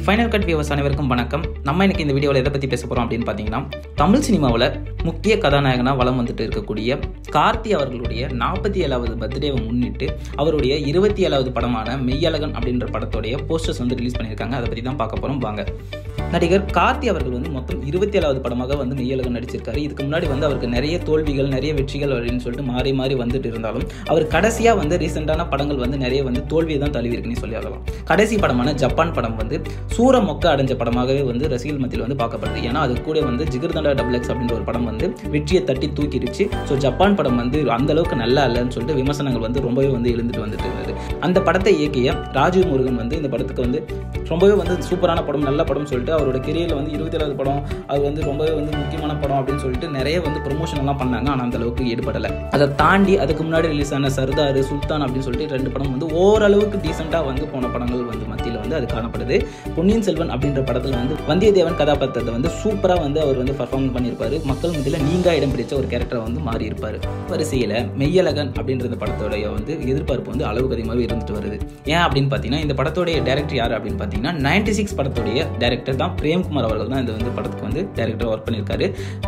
Final cut viewers அனைவருக்கும் வணக்கம். நம்ம இன்னைக்கு இந்த வீடியோவில் எதை பற்றி பேச போகிறோம் அப்படின்னு பார்த்தீங்கன்னா, தமிழ் சினிமாவில் முக்கிய கதாநாயகனாக வலம் வந்துட்டு இருக்கக்கூடிய கார்த்தி அவர்களுடைய 47வது பர்த்டேவை முன்னிட்டு அவருடைய 27வது படமான மெய்யழகன் அப்படின்ற படத்தோடைய போஸ்டர்ஸ் ரிலீஸ் பண்ணியிருக்காங்க. அதை பற்றி தான் பார்க்க போகிறோம். வாங்க. நடிகர் கார்த்தி அவர்கள் மொத்தம் 27வது படமாக மெய்யழகன் நடிச்சிருக்காரு. இதுக்கு முன்னாடி அவருக்கு நிறைய தோல்விகள் நிறைய வெற்றிகள் அப்படின்னு சொல்லிட்டு மாறி மாறி வந்துட்டு இருந்தாலும் அவர் கடைசியாக ரீசெண்டான படங்கள் நிறைய தோல்வியை தான் தழுவி இருக்குன்னு சொல்லி ஆகலாம். கடைசி படமான ஜப்பான் படம் சூர மொக்க அடைஞ்ச படமாகவே ரசிகர்கள் மத்தியில் பார்க்கப்படுது. ஏன்னா அது கூட ஜிகர்தண்டா XX அப்படின்ற ஒரு படம் வெற்றியை தட்டி தூக்கிடுச்சு. ஸோ ஜப்பான் படம் அந்த அளவுக்கு நல்லா இல்லைன்னு சொல்லிட்டு விமர்சனங்கள் ரொம்பவே எழுந்துட்டு வந்துட்டு இருந்தது. அந்த படத்தை இயக்கிய ராஜீவ் முருகன் இந்த படத்துக்கு ரொம்பவே சூப்பரான படம் நல்ல படம் சொல்லிட்டு அவரோட கெரியரில் 27வது படம் அது ரொம்பவே முக்கியமான படம் அப்படின்னு சொல்லிட்டு நிறைய ப்ரொமோஷன் எல்லாம் பண்ணாங்க. ஆனால் அந்த அளவுக்கு ஈடுபடலை. அதை தாண்டி அதுக்கு முன்னாடி ரிலீஸ் ஆன சர்தார், சுல்தான் அப்படின்னு சொல்லிட்டு 2 படம் ஓரளவுக்கு டீசெண்டாக போன படங்கள் மத்தியில் அது காணப்படுது. பொன்னியின் செல்வன் அப்படின்ற படத்தில் வந்தியத்தேவன் கதாபாத்திரத்தை சூப்பராக அவர் பர்ஃபார்ம் பண்ணியிருப்பாரு. மக்கள் மத்தியில் நீங்கா இடம் பிடிச்ச ஒரு கேரக்டரை மாறி இருப்பார். வரிசையில் மெய்யழகன் அப்படின்ற படத்தோடைய எதிர்பார்ப்பு அளவுக்கு அதிகமாகவே இருந்துட்டு வருது. ஏன் அப்படின்னு பார்த்தீங்கன்னா, இந்த படத்தோடைய டைரக்டர் யார் அப்படின்னு பார்த்தீங்கன்னா 96 படத்துடைய டைரக்டர் தான் பிரேம்குமார் அவர்கள் தான் இந்த படத்துக்கு டைரக்டர் ஒர்க் பண்ணியிருக்காரு.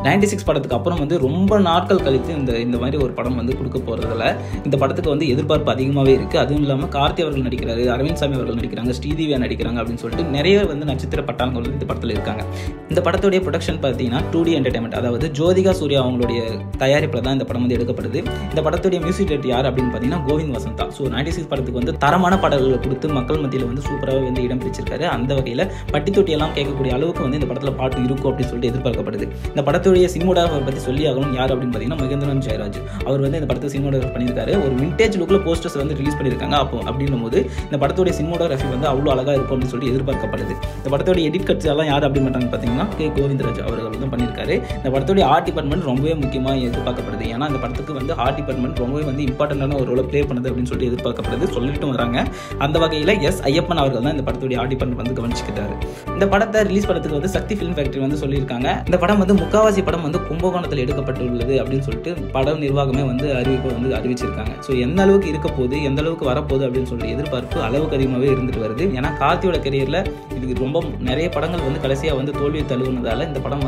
96 படத்துக்கு அப்புறம் ரொம்ப நாட்கள் கழித்து இந்த மாதிரி ஒரு படம் கொடுக்க போகிறதுல இந்த படத்துக்கு எதிர்பார்ப்பு அதிகமாகவே இருக்குது. அதுவும் இல்லாமல் கார்த்தி அவர்கள் நடிக்கிறாரு, அரவிந்த் சாமி அவர்கள் நடிக்கிறாங்க, ஸ்ரீதேவியா நடிக்கிறாங்க அப்படின்னு சொல்லிட்டு நிறைய நட்சத்திர பட்டாளங்கள் இந்த படத்தில் இருக்காங்க. இந்த படத்துடைய ப்ரொடக்ஷன் பார்த்தீங்கன்னா 2D என்டர்டைன்மெண்ட், அதாவது ஜோதிகா சூர்யா அவங்களுடைய தயாரிப்பில் தான் இந்த படம் எடுக்கப்படுது. இந்த படத்துடைய மியூசிக் டைரக்டர் யார் அப்படின்னு பார்த்தீங்கன்னா கோவிந்த் வசந்தா. ஸோ 96 படத்துக்கு தரமான பாடல்களை கொடுத்து மக்கள் மத்தியில் சூப்பராக இடம் பிடிச்சிருக்காரு. அந்த வகையில் பட்டி தொட்டியெல்லாம் கேட்கக்கூடிய அளவுக்கு இந்த படத்தில் பாட்டு இருக்கும் அப்படின்னு சொல்லிட்டு எதிர்பார்க்கப்படுது. இந்த படத்துடைய சினிமோகிராஃபர் பற்றி சொல்லி ஆகணும். யார் அப்படின்னு பார்த்தீங்கன்னா மகேந்திரன் ஜெயராஜ். அவர் இந்த படத்தை சினிமோகிராஃபர் பண்ணியிருக்காரு. ஒரு விண்டேஜ் லுக்கில் போஸ்டர்ஸ் ரிலீஸ் பண்ணியிருக்காங்க. அப்போ அப்படின்னும் போது இந்த படத்துடைய சினிமோகிராஃபி அவ்வளோ அழகாக இருக்கும் அப்படின்னு சொல்லி எதிர்பார்க்கப்படுது. இந்த படத்துடைய எடிட் கட்ஸ் எல்லாம் யார் அப்படின்னு பார்த்தீங்கன்னா கே கோவிந்தராஜ் அவர்கள் தான் பண்ணியிருக்காரு. இந்த படத்துடைய ஆர்ட் டிபார்ட்மெண்ட் ரொம்பவே முக்கியமாக எதிர்பார்க்கப்படுது. ஏன்னா இந்த படத்துக்கு ஆர்ட் டிபார்ட்மெண்ட் ரொம்பவே இம்பார்ட்டன்டான ஒரு ரோலை ப்ளே பண்ணுது அப்படின்னு சொல்லிட்டு எதிர்பார்க்கப்படுது, சொல்லிட்டு வராங்க. அந்த வகையில் ஐயப்பன் அவர்கள் தான் இந்த படத்துடைய ஆர்ட் டிபார்ட்மெண்ட் கவனிச்சுக்கிட்டாரு. இந்த படத்தை ரிலீஸ் படத்துக்கு சக்தி ஃபிலிம் ஃபேக்டரி சொல்லியிருக்காங்க. இந்த படம் முக்காவாசி படம் கும்பகோணத்தில் எடுக்கப்பட்டுள்ளது அப்படின்னு சொல்லிட்டு படம் நிர்வாகமே அறிவிப்பு அறிவிச்சிருக்காங்க. ஸோ எந்த அளவுக்கு இருக்க போகுது, எந்த அளவுக்கு வரப்போகுது அப்படின்னு சொல்லிட்டு எதிர்பார்ப்பு அளவுக்கு அதிகமாகவே இருந்துட்டு வருது. ஏன்னா கார்த்தியோட கெரியரில் இதுக்கு ரொம்ப நிறைய படங்கள் கடைசியாக தோல்வியை தழுவுனதால இந்த படம்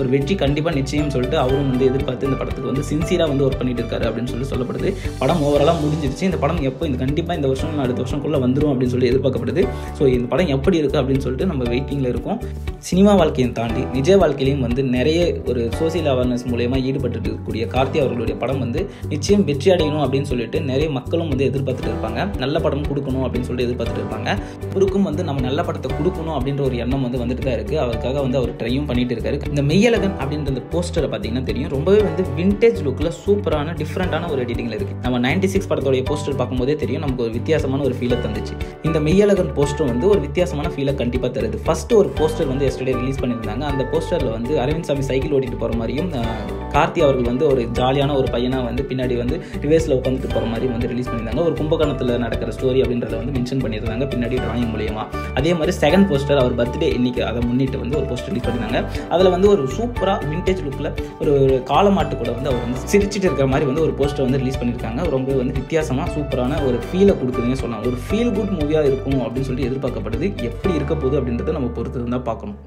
ஒரு வெற்றி கண்டிப்பாக நிச்சயம் சொல்லிட்டு அவரும் எதிர்பார்த்து இந்த படத்துக்கு சின்சியராக ஒர்க் பண்ணிட்டு இருக்காரு அப்படின்னு சொல்லப்படுது. படம் ஓவராலாக முடிஞ்சிருச்சு. இந்த படம் எப்போ கண்டிப்பாக இந்த வருஷம் அடுத்த வருஷம்குள்ளே வந்துடும் அப்படின்னு சொல்லி எதிர்பார்க்கப்படுது. ஸோ இந்த படம் எப்படி இருக்குது அப்படின்னு சொல்லிட்டு நம்ம வெயிட்டிங்கில் இருக்கோம். சினிமா வாழ்க்கையை தாண்டி நிஜ வாழ்க்கையிலையும் நிறைய ஒரு சோசியல் அவேர்னஸ் மூலமா ஈடுபட்டு இருக்கக்கூடிய கார்த்தி அவர்களுடைய படம் நிச்சயம் வெற்றி அடையணும் அப்படின்னு சொல்லிட்டு நிறைய மக்களும் எதிர்பார்த்துட்டு இருப்பாங்க. நல்ல படம் கொடுக்கணும் அப்படின்னு சொல்லிட்டு எதிர்பார்த்துட்டு இருப்பாங்க. அவருக்கும் நம்ம நல்ல படத்தை கொடுக்கணும் அப்படின்ற ஒரு எண்ணம் வந்துட்டு தான் இருக்கு. அவருக்காக அவர் ட்ரையும் பண்ணிட்டு இருக்காரு. இந்த மெய்யழகன் அப்படின்ற இந்த போஸ்டரை பார்த்தீங்கன்னா தெரியும், ரொம்பவே விண்டேஜ் லுக்கில் சூப்பரான டிஃப்ரெண்டான ஒரு எடிட்டிங்ல இருக்கு. நம்ம 96 படத்தோடைய போஸ்டர் பார்க்கும்போதே தெரியும், நமக்கு ஒரு வித்தியாசமான ஒரு ஃபீலை தந்துச்சு. இந்த மெய்யழகன் போஸ்டர் ஒரு வித்தியாசமான ஃபீலை கண்டிப்பாக தருது. ஃபர்ஸ்ட் ஒரு போஸ்டர் எஸ்டர்டே ரிலீஸ் பண்ணியிருந்தாங்க. அந்த போஸ்டரில் அரவிந்த் சாமி சைக்கிள் ஓட்டிட்டு போகிற மாதிரியும் கார்த்தி அவர்கள் ஒரு ஜாலியான ஒரு பையனா பின்னாடி ரிவேர்ஸில் உட்காந்துட்டு போகிற மாதிரி ரிலீஸ் பண்ணியிருந்தாங்க. ஒரு கும்பகோணத்தில் நடக்கிற ஸ்டோரி அப்படின்றத மென்ஷன் பண்ணியிருந்தாங்க பின்னாடி டிராயிங் மூலியமா. அதே மாதிரி செகண்ட் போஸ்டர் அவர் பர்த்டே இன்னைக்கு அதை முன்னிட்டு ஒரு போஸ்டர் ரிலீஸ் பண்ணியிருந்தாங்க. அதில் ஒரு சூப்பராக விண்டேஜ் லுக்கில் ஒரு காலமாட்டு கூட அவர் சிரிச்சிட்டு இருக்கிற மாதிரி ஒரு போஸ்டர் ரிலீஸ் பண்ணியிருக்காங்க. ரொம்ப வித்தியாசமாக சூப்பரான ஒரு ஃபீலை கொடுக்குதுன்னு சொல்லலாம். ஒரு ஃபீல் குட் மூவியாக இருக்கும் அப்படின்னு சொல்லி எதிர்பார்க்கப்படுது. எப்படி இருக்க போகுது அப்படின்றத நம்ம பொறுத்து தான் பார்க்கணும்.